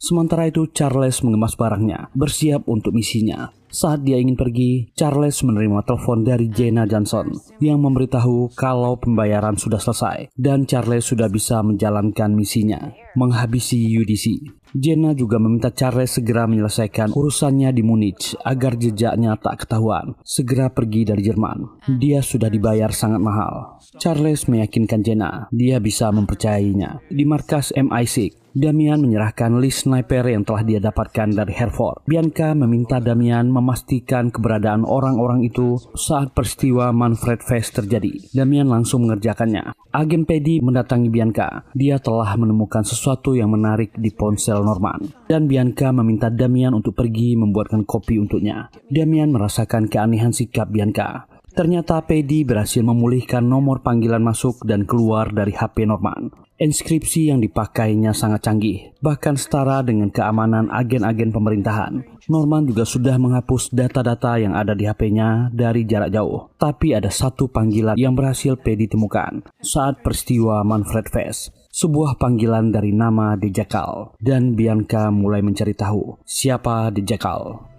Sementara itu Charles mengemas barangnya, bersiap untuk misinya. Saat dia ingin pergi, Charles menerima telepon dari Jenna Johnson yang memberitahu kalau pembayaran sudah selesai dan Charles sudah bisa menjalankan misinya, menghabisi UDC. Jenna juga meminta Charles segera menyelesaikan urusannya di Munich agar jejaknya tak ketahuan, segera pergi dari Jerman. Dia sudah dibayar sangat mahal. Charles meyakinkan Jenna dia bisa mempercayainya. Di markas MI6, Damian menyerahkan list sniper yang telah dia dapatkan dari Hereford. Bianca meminta Damian memastikan keberadaan orang-orang itu saat peristiwa Manfred Fest terjadi. Damian langsung mengerjakannya. Agen Paddy mendatangi Bianca. Dia telah menemukan sesuatu yang menarik di ponsel Norman. Dan Bianca meminta Damian untuk pergi membuatkan kopi untuknya. Damian merasakan keanehan sikap Bianca. Ternyata Paddy berhasil memulihkan nomor panggilan masuk dan keluar dari HP Norman. Inskripsi yang dipakainya sangat canggih, bahkan setara dengan keamanan agen-agen pemerintahan. Norman juga sudah menghapus data-data yang ada di HP-nya dari jarak jauh. Tapi ada satu panggilan yang berhasil Paddy temukan saat peristiwa Manfred Fest. Sebuah panggilan dari nama De Jackal. Dan Bianca mulai mencari tahu siapa De Jackal.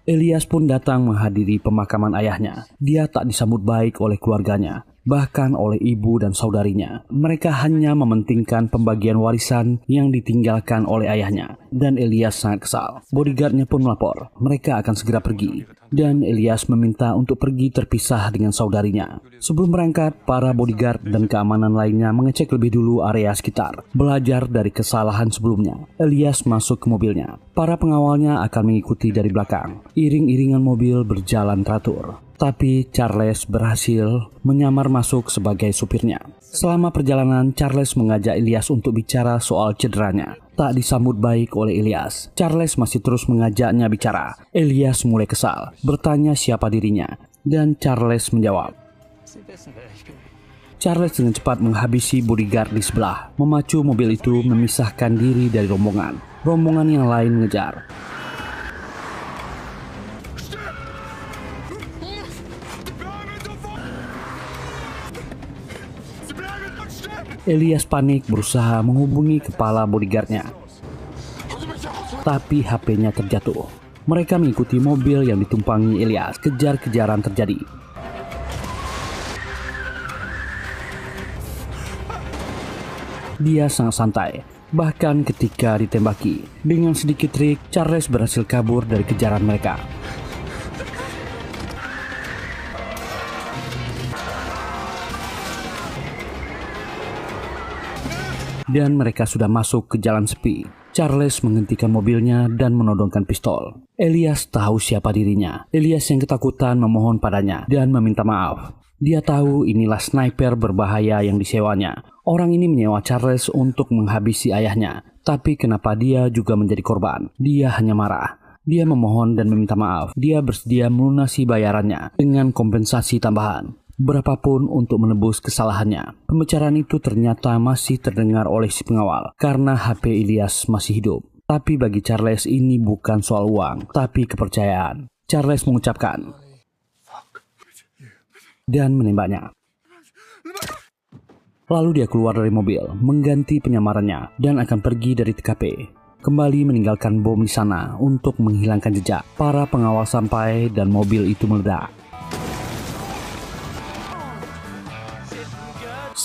Elias pun datang menghadiri pemakaman ayahnya. Dia tak disambut baik oleh keluarganya, bahkan oleh ibu dan saudarinya. Mereka hanya mementingkan pembagian warisan yang ditinggalkan oleh ayahnya. Dan Elias sangat kesal. Bodyguardnya pun melapor, mereka akan segera pergi. Dan Elias meminta untuk pergi terpisah dengan saudarinya. Sebelum berangkat, para bodyguard dan keamanan lainnya mengecek lebih dulu area sekitar. Belajar dari kesalahan sebelumnya. Elias masuk ke mobilnya. Para pengawalnya akan mengikuti dari belakang. Iring-iringan mobil berjalan teratur. Tapi Charles berhasil menyamar masuk sebagai supirnya. Selama perjalanan, Charles mengajak Elias untuk bicara soal cederanya. Tak disambut baik oleh Elias. Charles masih terus mengajaknya bicara. Elias mulai kesal, bertanya siapa dirinya. Dan Charles menjawab. Charles dengan cepat menghabisi bodyguard di sebelah. Memacu mobil itu memisahkan diri dari rombongan. Rombongan yang lain mengejar. Elias panik berusaha menghubungi kepala bodyguardnya. Tapi HP-nya terjatuh. Mereka mengikuti mobil yang ditumpangi Elias. Kejar-kejaran terjadi. Dia sangat santai. Bahkan ketika ditembaki. Dengan sedikit trik, Charles berhasil kabur dari kejaran mereka. Dan mereka sudah masuk ke jalan sepi. Charles menghentikan mobilnya dan menodongkan pistol. Elias tahu siapa dirinya. Elias yang ketakutan memohon padanya dan meminta maaf. Dia tahu inilah sniper berbahaya yang disewanya. Orang ini menyewa Charles untuk menghabisi ayahnya. Tapi kenapa dia juga menjadi korban? Dia hanya marah. Dia memohon dan meminta maaf. Dia bersedia melunasi bayarannya dengan kompensasi tambahan. Berapapun untuk menebus kesalahannya. Pembicaraan itu ternyata masih terdengar oleh si pengawal karena HP Elias masih hidup. Tapi bagi Charles ini bukan soal uang, tapi kepercayaan. Charles mengucapkan dan menembaknya. Lalu dia keluar dari mobil, mengganti penyamarannya dan akan pergi dari TKP. Kembali meninggalkan bom di sana untuk menghilangkan jejak. Para pengawal sampai dan mobil itu meledak.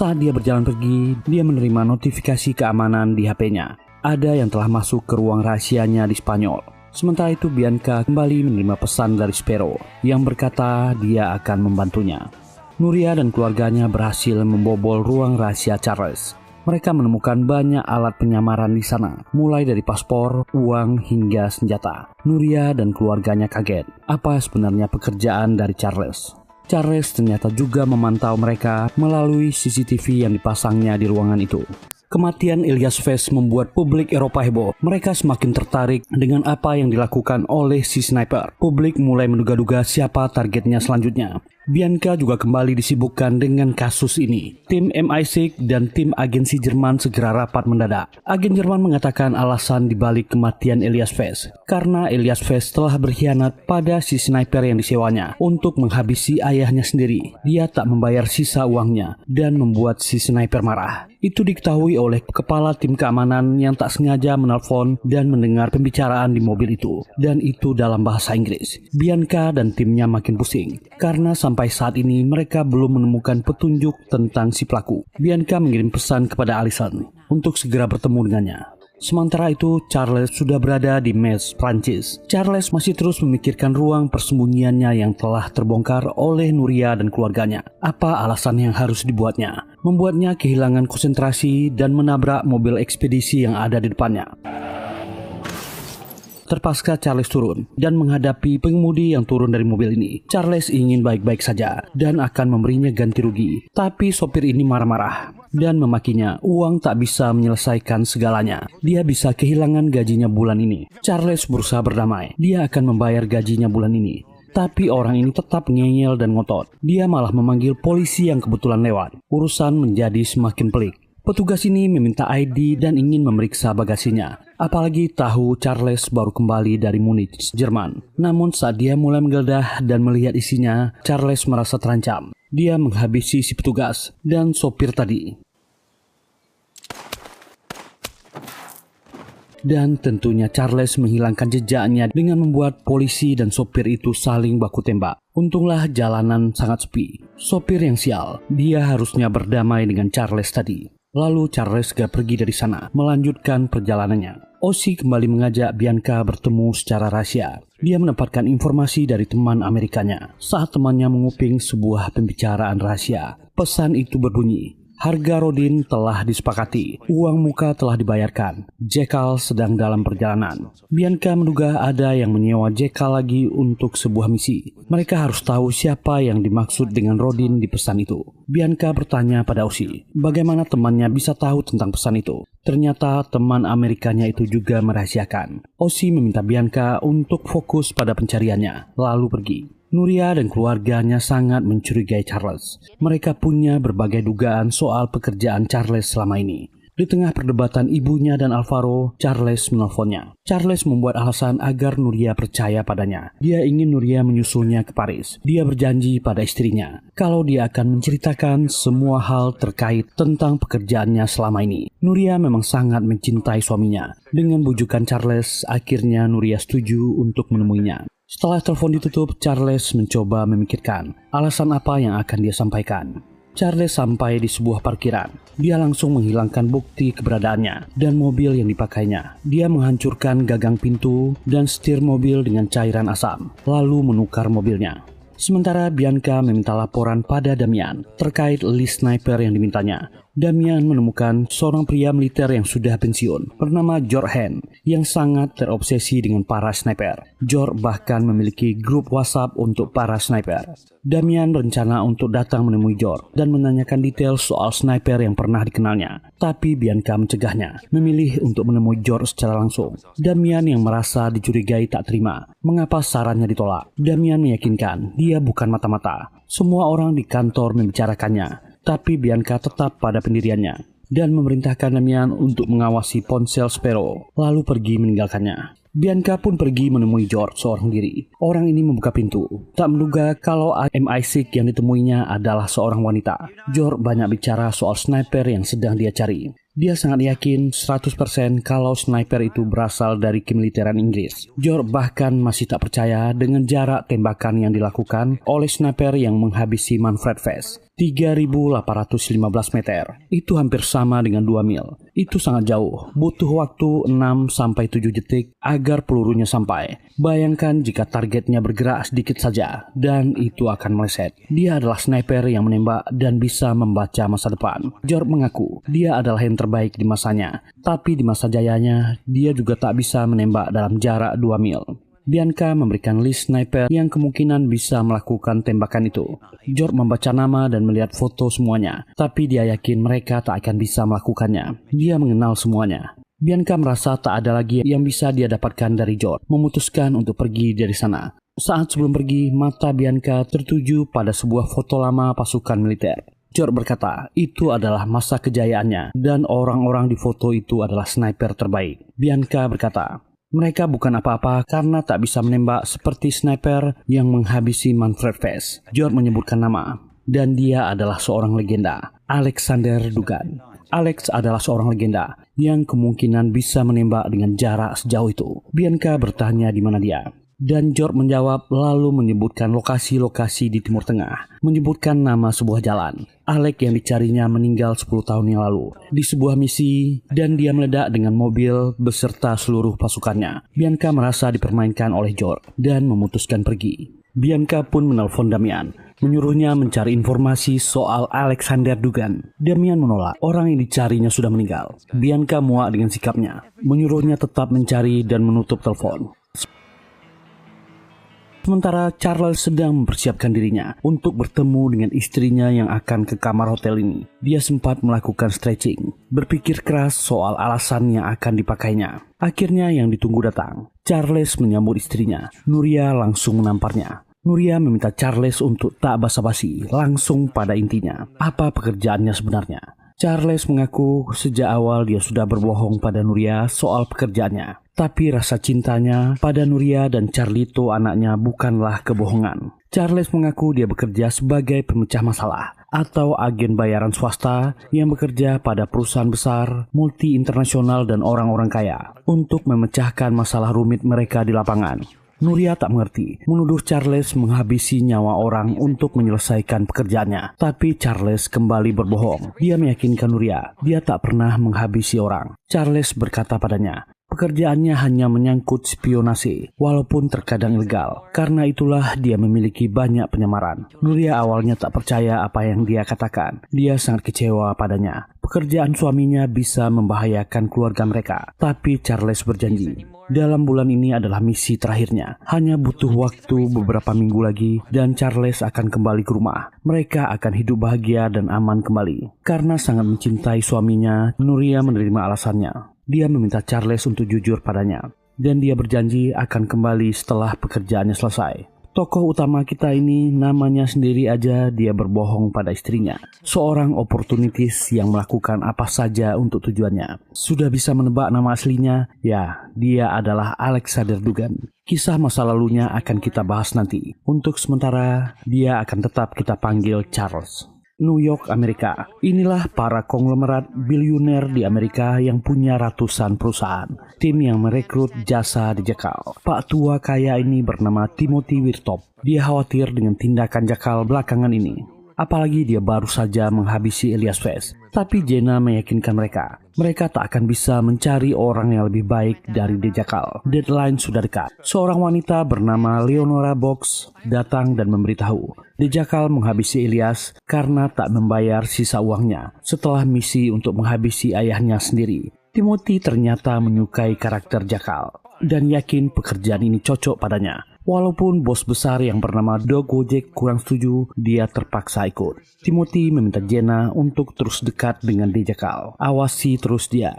Saat dia berjalan pergi, dia menerima notifikasi keamanan di HP-nya. Ada yang telah masuk ke ruang rahasianya di Spanyol. Sementara itu Bianca kembali menerima pesan dari Sparrow yang berkata dia akan membantunya. Nuria dan keluarganya berhasil membobol ruang rahasia Charles. Mereka menemukan banyak alat penyamaran di sana, mulai dari paspor, uang, hingga senjata. Nuria dan keluarganya kaget. Apa sebenarnya pekerjaan dari Charles? Charles ternyata juga memantau mereka melalui CCTV yang dipasangnya di ruangan itu. Kematian Elias Fest membuat publik Eropa heboh. Mereka semakin tertarik dengan apa yang dilakukan oleh si sniper. Publik mulai menduga-duga siapa targetnya selanjutnya. Bianca juga kembali disibukkan dengan kasus ini. Tim MI6 dan tim agensi Jerman segera rapat mendadak. Agen Jerman mengatakan alasan dibalik kematian Elias Fest karena Elias Fest telah berkhianat pada si sniper yang disewanya untuk menghabisi ayahnya sendiri. Dia tak membayar sisa uangnya dan membuat si sniper marah. Itu diketahui oleh kepala tim keamanan yang tak sengaja menelpon dan mendengar pembicaraan di mobil itu. Dan itu dalam bahasa Inggris. Bianca dan timnya makin pusing, karena sampai saat ini mereka belum menemukan petunjuk tentang si pelaku. Bianca mengirim pesan kepada Allison untuk segera bertemu dengannya. Sementara itu, Charles sudah berada di Metz, Prancis. Charles masih terus memikirkan ruang persembunyiannya yang telah terbongkar oleh Nuria dan keluarganya. Apa alasan yang harus dibuatnya? Membuatnya kehilangan konsentrasi dan menabrak mobil ekspedisi yang ada di depannya. Terpaksa Charles turun dan menghadapi pengemudi yang turun dari mobil ini. Charles ingin baik-baik saja dan akan memberinya ganti rugi. Tapi sopir ini marah-marah dan memakinya. Uang tak bisa menyelesaikan segalanya. Dia bisa kehilangan gajinya bulan ini. Charles berusaha berdamai. Dia akan membayar gajinya bulan ini. Tapi orang ini tetap ngeyel dan ngotot. Dia malah memanggil polisi yang kebetulan lewat. Urusan menjadi semakin pelik. Petugas ini meminta ID dan ingin memeriksa bagasinya. Apalagi tahu Charles baru kembali dari Munich, Jerman. Namun saat dia mulai menggeledah dan melihat isinya, Charles merasa terancam. Dia menghabisi si petugas dan sopir tadi. Dan tentunya Charles menghilangkan jejaknya dengan membuat polisi dan sopir itu saling baku tembak. Untunglah jalanan sangat sepi. Sopir yang sial, dia harusnya berdamai dengan Charles tadi. Lalu Charles segera pergi dari sana, melanjutkan perjalanannya. Ozzy kembali mengajak Bianca bertemu secara rahasia. Dia mendapatkan informasi dari teman Amerikanya saat temannya menguping sebuah pembicaraan rahasia. Pesan itu berbunyi, harga Rodin telah disepakati, uang muka telah dibayarkan, Jekyll sedang dalam perjalanan. Bianca menduga ada yang menyewa Jekyll lagi untuk sebuah misi. Mereka harus tahu siapa yang dimaksud dengan Rodin di pesan itu. Bianca bertanya pada Ozzy, bagaimana temannya bisa tahu tentang pesan itu. Ternyata teman Amerikanya itu juga merahasiakan. Ozzy meminta Bianca untuk fokus pada pencariannya, lalu pergi. Nuria dan keluarganya sangat mencurigai Charles. Mereka punya berbagai dugaan soal pekerjaan Charles selama ini. Di tengah perdebatan ibunya dan Alvaro, Charles menelponnya. Charles membuat alasan agar Nuria percaya padanya. Dia ingin Nuria menyusulnya ke Paris. Dia berjanji pada istrinya kalau dia akan menceritakan semua hal terkait tentang pekerjaannya selama ini. Nuria memang sangat mencintai suaminya. Dengan bujukan Charles, akhirnya Nuria setuju untuk menemuinya. Setelah telepon ditutup, Charles mencoba memikirkan alasan apa yang akan dia sampaikan. Charles sampai di sebuah parkiran. Dia langsung menghilangkan bukti keberadaannya dan mobil yang dipakainya. Dia menghancurkan gagang pintu dan setir mobil dengan cairan asam, lalu menukar mobilnya. Sementara Bianca meminta laporan pada Damian terkait list sniper yang dimintanya. Damian menemukan seorang pria militer yang sudah pensiun bernama George Hand yang sangat terobsesi dengan para sniper. George bahkan memiliki grup WhatsApp untuk para sniper. Damian berencana untuk datang menemui George dan menanyakan detail soal sniper yang pernah dikenalnya. Tapi Bianca mencegahnya, memilih untuk menemui George secara langsung. Damian yang merasa dicurigai tak terima. Mengapa sarannya ditolak? Damian meyakinkan dia bukan mata-mata. Semua orang di kantor membicarakannya. Tapi Bianca tetap pada pendiriannya dan memerintahkan Damian untuk mengawasi ponsel Sparrow, lalu pergi meninggalkannya. Bianca pun pergi menemui George seorang diri. Orang ini membuka pintu, tak menduga kalau MI6 yang ditemuinya adalah seorang wanita. George banyak bicara soal sniper yang sedang dia cari. Dia sangat yakin 100% kalau sniper itu berasal dari kemiliteran Inggris. George bahkan masih tak percaya dengan jarak tembakan yang dilakukan oleh sniper yang menghabisi Manfred Vest. 3.815 meter. Itu hampir sama dengan 2 mil. Itu sangat jauh. Butuh waktu 6-7 detik agar pelurunya sampai. Bayangkan jika targetnya bergerak sedikit saja dan itu akan meleset. Dia adalah sniper yang menembak dan bisa membaca masa depan. George mengaku dia adalah yang terbaik di masanya. Tapi di masa jayanya, dia juga tak bisa menembak dalam jarak 2 mil. Bianca memberikan list sniper yang kemungkinan bisa melakukan tembakan itu. George membaca nama dan melihat foto semuanya, tapi dia yakin mereka tak akan bisa melakukannya. Dia mengenal semuanya. Bianca merasa tak ada lagi yang bisa dia dapatkan dari George, memutuskan untuk pergi dari sana. Saat sebelum pergi, mata Bianca tertuju pada sebuah foto lama pasukan militer. George berkata, itu adalah masa kejayaannya dan orang-orang di foto itu adalah sniper terbaik. Bianca berkata, mereka bukan apa-apa karena tak bisa menembak seperti sniper yang menghabisi Manfred Vest. George menyebutkan nama, dan dia adalah seorang legenda, Alexander Duggan. Alex adalah seorang legenda yang kemungkinan bisa menembak dengan jarak sejauh itu. Bianca bertanya di mana dia. Dan George menjawab lalu menyebutkan lokasi-lokasi di Timur Tengah, menyebutkan nama sebuah jalan. Alex yang dicarinya meninggal 10 tahun yang lalu di sebuah misi dan dia meledak dengan mobil beserta seluruh pasukannya. Bianca merasa dipermainkan oleh George dan memutuskan pergi. Bianca pun menelpon Damian, menyuruhnya mencari informasi soal Alexander Dugan. Damian menolak, orang yang dicarinya sudah meninggal. Bianca muak dengan sikapnya, menyuruhnya tetap mencari dan menutup telepon. Sementara Charles sedang mempersiapkan dirinya untuk bertemu dengan istrinya yang akan ke kamar hotel ini. Dia sempat melakukan stretching, berpikir keras soal alasan yang akan dipakainya. Akhirnya yang ditunggu datang. Charles menyambut istrinya. Nuria langsung menamparnya. Nuria meminta Charles untuk tak basa-basi, langsung pada intinya. Apa pekerjaannya sebenarnya? Charles mengaku sejak awal dia sudah berbohong pada Nuria soal pekerjaannya. Tapi rasa cintanya pada Nuria dan Carlito anaknya bukanlah kebohongan. Charles mengaku dia bekerja sebagai pemecah masalah atau agen bayaran swasta yang bekerja pada perusahaan besar, multi internasional dan orang-orang kaya untuk memecahkan masalah rumit mereka di lapangan. Nuria tak mengerti, menuduh Charles menghabisi nyawa orang untuk menyelesaikan pekerjaannya. Tapi Charles kembali berbohong. Dia meyakinkan Nuria, dia tak pernah menghabisi orang. Charles berkata padanya, pekerjaannya hanya menyangkut spionase, walaupun terkadang ilegal. Karena itulah dia memiliki banyak penyamaran. Nuria awalnya tak percaya apa yang dia katakan. Dia sangat kecewa padanya. Pekerjaan suaminya bisa membahayakan keluarga mereka. Tapi Charles berjanji, dalam bulan ini adalah misi terakhirnya. Hanya butuh waktu beberapa minggu lagi dan Charles akan kembali ke rumah. Mereka akan hidup bahagia dan aman kembali. Karena sangat mencintai suaminya, Nuria menerima alasannya. Dia meminta Charles untuk jujur padanya. Dan dia berjanji akan kembali setelah pekerjaannya selesai. Tokoh utama kita ini namanya sendiri aja dia berbohong pada istrinya. Seorang oportunitis yang melakukan apa saja untuk tujuannya. Sudah bisa menebak nama aslinya? Ya, dia adalah Alexander Dugan. Kisah masa lalunya akan kita bahas nanti. Untuk sementara, dia akan tetap kita panggil Charles. New York, Amerika. Inilah para konglomerat biliuner di Amerika yang punya ratusan perusahaan. Tim yang merekrut jasa dijakal. Pak tua kaya ini bernama Timothy Wirtop. Dia khawatir dengan tindakan jakal belakangan ini. Apalagi dia baru saja menghabisi Elias West. Tapi Jenna meyakinkan mereka tak akan bisa mencari orang yang lebih baik dari Dejakal. Deadline sudah dekat. Seorang wanita bernama Leonora Box datang dan memberitahu Dejakal menghabisi Elias karena tak membayar sisa uangnya setelah misi untuk menghabisi ayahnya sendiri. Timothy ternyata menyukai karakter Jakal dan yakin pekerjaan ini cocok padanya. Walaupun bos besar yang bernama Doug Wojek kurang setuju, dia terpaksa ikut. Timothy meminta Jenna untuk terus dekat dengan Dejakal. Awasi terus dia.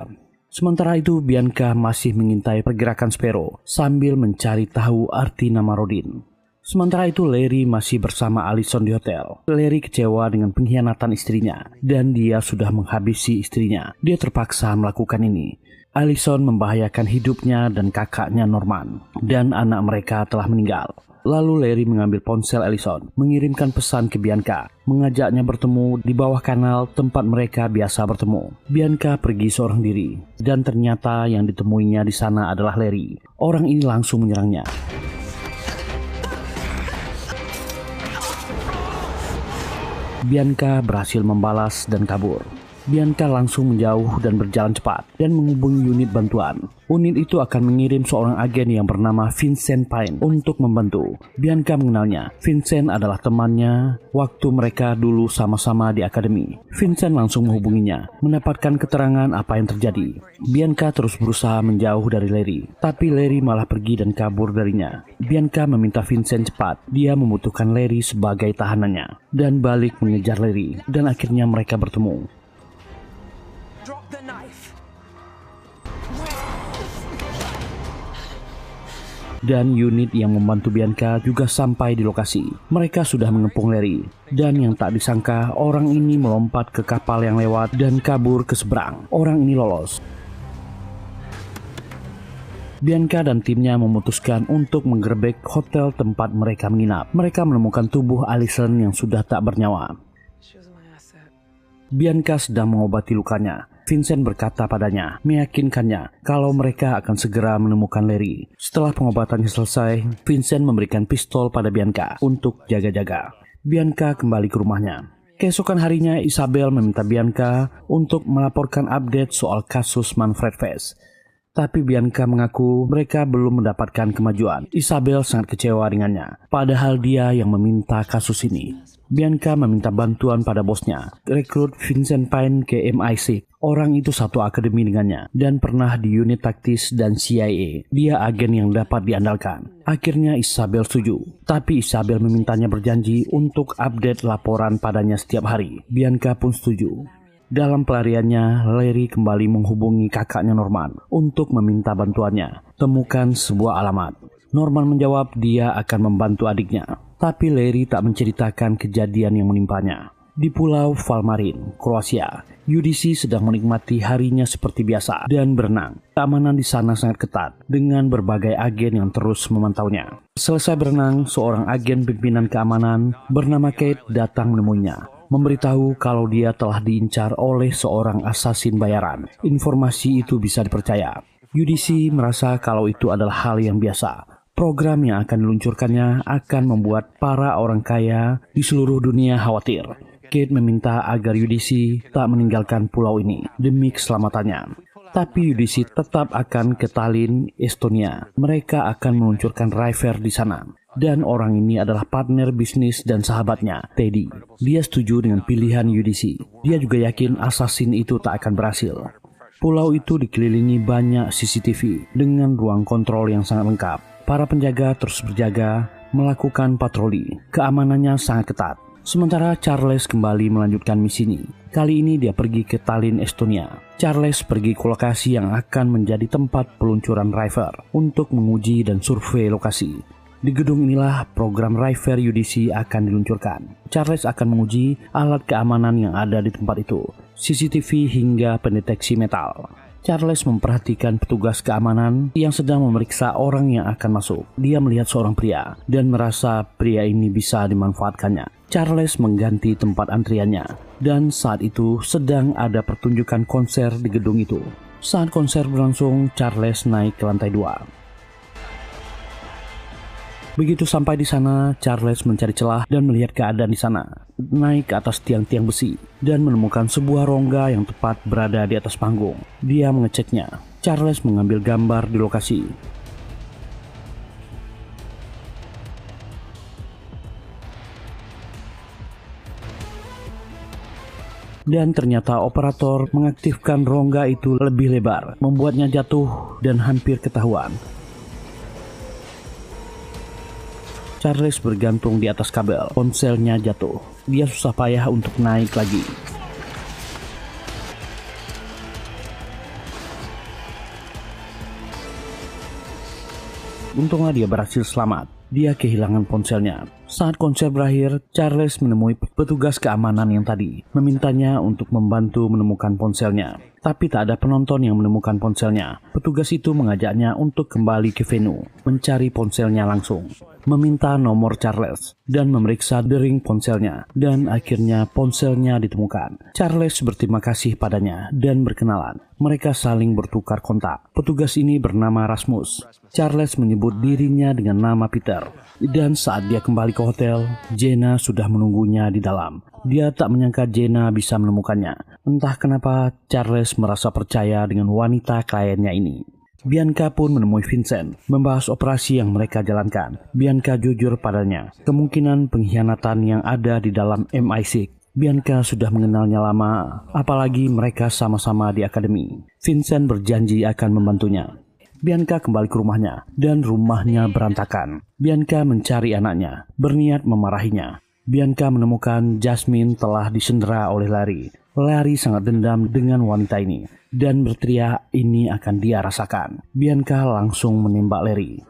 Sementara itu Bianca masih mengintai pergerakan Sparrow sambil mencari tahu arti nama Rodin. Sementara itu Larry masih bersama Allison di hotel. Larry kecewa dengan pengkhianatan istrinya dan dia sudah menghabisi istrinya. Dia terpaksa melakukan ini. Allison membahayakan hidupnya dan kakaknya Norman, dan anak mereka telah meninggal. Lalu Larry mengambil ponsel Allison, mengirimkan pesan ke Bianca, mengajaknya bertemu di bawah kanal tempat mereka biasa bertemu. Bianca pergi seorang diri, dan ternyata yang ditemuinya di sana adalah Larry. Orang ini langsung menyerangnya. Bianca berhasil membalas dan kabur. Bianca langsung menjauh dan berjalan cepat dan menghubungi unit bantuan. Unit itu akan mengirim seorang agen yang bernama Vincent Pine untuk membantu. Bianca mengenalnya. Vincent adalah temannya waktu mereka dulu sama-sama di akademi. Vincent langsung menghubunginya, mendapatkan keterangan apa yang terjadi. Bianca terus berusaha menjauh dari Larry, tapi Larry malah pergi dan kabur darinya. Bianca meminta Vincent cepat. Dia membutuhkan Larry sebagai tahanannya dan balik mengejar Larry, dan akhirnya mereka bertemu. Dan unit yang membantu Bianca juga sampai di lokasi. Mereka sudah mengepung Larry. Dan yang tak disangka, orang ini melompat ke kapal yang lewat dan kabur ke seberang. Orang ini lolos. Bianca dan timnya memutuskan untuk menggerebek hotel tempat mereka menginap. Mereka menemukan tubuh Allison yang sudah tak bernyawa. Bianca sedang mengobati lukanya. Vincent berkata padanya, meyakinkannya kalau mereka akan segera menemukan Larry. Setelah pengobatannya selesai, Vincent memberikan pistol pada Bianca untuk jaga-jaga. Bianca kembali ke rumahnya. Keesokan harinya, Isabel meminta Bianca untuk melaporkan update soal kasus Manfred Vez. Tapi Bianca mengaku mereka belum mendapatkan kemajuan. Isabel sangat kecewa dengannya, padahal dia yang meminta kasus ini. Bianca meminta bantuan pada bosnya, rekrut Vincent Pine ke MI6. Orang itu satu akademi dengannya dan pernah di unit taktis dan CIA. Dia agen yang dapat diandalkan. Akhirnya Isabel setuju, tapi Isabel memintanya berjanji untuk update laporan padanya setiap hari. Bianca pun setuju. Dalam pelariannya, Larry kembali menghubungi kakaknya Norman untuk meminta bantuannya. Temukan sebuah alamat. Norman menjawab dia akan membantu adiknya. Tapi Larry tak menceritakan kejadian yang menimpanya. Di Pulau Valmarin, Kroasia, UDC sedang menikmati harinya seperti biasa dan berenang. Keamanan di sana sangat ketat dengan berbagai agen yang terus memantaunya. Selesai berenang, seorang agen pimpinan keamanan bernama Kate datang menemuinya, memberitahu kalau dia telah diincar oleh seorang asasin bayaran. Informasi itu bisa dipercaya. UDC merasa kalau itu adalah hal yang biasa. Program yang akan diluncurkannya akan membuat para orang kaya di seluruh dunia khawatir. Kate meminta agar UDC tak meninggalkan pulau ini demi keselamatannya. Tapi UDC tetap akan ke Tallinn, Estonia. Mereka akan meluncurkan Ryfer di sana. Dan orang ini adalah partner bisnis dan sahabatnya, Teddy. Dia setuju dengan pilihan UDC. Dia juga yakin assassin itu tak akan berhasil. Pulau itu dikelilingi banyak CCTV dengan ruang kontrol yang sangat lengkap. Para penjaga terus berjaga, melakukan patroli. Keamanannya sangat ketat. Sementara Charles kembali melanjutkan misinya. Kali ini dia pergi ke Tallinn, Estonia. Charles pergi ke lokasi yang akan menjadi tempat peluncuran Ryfer untuk menguji dan survei lokasi. Di gedung inilah program Ryfer UDC akan diluncurkan. Charles akan menguji alat keamanan yang ada di tempat itu, CCTV hingga pendeteksi metal. Charles memperhatikan petugas keamanan yang sedang memeriksa orang yang akan masuk. Dia melihat seorang pria dan merasa pria ini bisa dimanfaatkannya. Charles mengganti tempat antriannya dan saat itu sedang ada pertunjukan konser di gedung itu. Saat konser berlangsung, Charles naik ke lantai 2. Begitu sampai di sana, Charles mencari celah dan melihat keadaan di sana. Naik ke atas tiang-tiang besi dan menemukan sebuah rongga yang tepat berada di atas panggung. Dia mengeceknya. Charles mengambil gambar di lokasi. Dan ternyata operator mengaktifkan rongga itu lebih lebar, membuatnya jatuh dan hampir ketahuan. Charles bergantung di atas kabel, ponselnya jatuh. Dia susah payah untuk naik lagi. Untungnya dia berhasil selamat. Dia kehilangan ponselnya. Saat konser berakhir, Charles menemui petugas keamanan yang tadi, memintanya untuk membantu menemukan ponselnya. Tapi tak ada penonton yang menemukan ponselnya. Petugas itu mengajaknya untuk kembali ke venue, mencari ponselnya langsung, meminta nomor Charles, dan memeriksa dering ponselnya. Dan akhirnya ponselnya ditemukan. Charles berterima kasih padanya dan berkenalan. Mereka saling bertukar kontak. Petugas ini bernama Rasmus. Charles menyebut dirinya dengan nama Peter. Dan saat dia kembali ke hotel, Jenna sudah menunggunya di dalam. Dia tak menyangka Jenna bisa menemukannya. Entah kenapa Charles merasa percaya dengan wanita kliennya ini. Bianca pun menemui Vincent, membahas operasi yang mereka jalankan. Bianca jujur padanya, kemungkinan pengkhianatan yang ada di dalam MI6. Bianca sudah mengenalnya lama, apalagi mereka sama-sama di akademi. Vincent berjanji akan membantunya. Bianca kembali ke rumahnya, dan rumahnya berantakan. Bianca mencari anaknya, berniat memarahinya. Bianca menemukan Jasmine telah disendera oleh Larry. Larry sangat dendam dengan wanita ini, dan berteriak ini akan dia rasakan. Bianca langsung menembak Larry.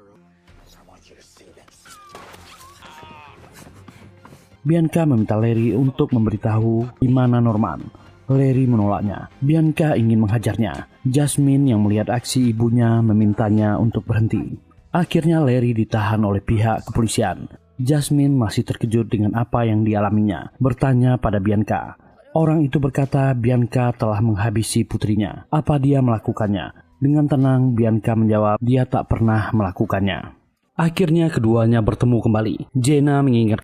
Bianca meminta Larry untuk memberitahu di mana Norman. Larry menolaknya. Bianca ingin menghajarnya. Jasmine yang melihat aksi ibunya memintanya untuk berhenti. Akhirnya Larry ditahan oleh pihak kepolisian. Jasmine masih terkejut dengan apa yang dialaminya. Bertanya pada Bianca, Orang itu berkata Bianca telah menghabisi putrinya. Apa dia melakukannya? Dengan tenang Bianca menjawab dia tak pernah melakukannya. Akhirnya keduanya bertemu kembali. Jenna mengingat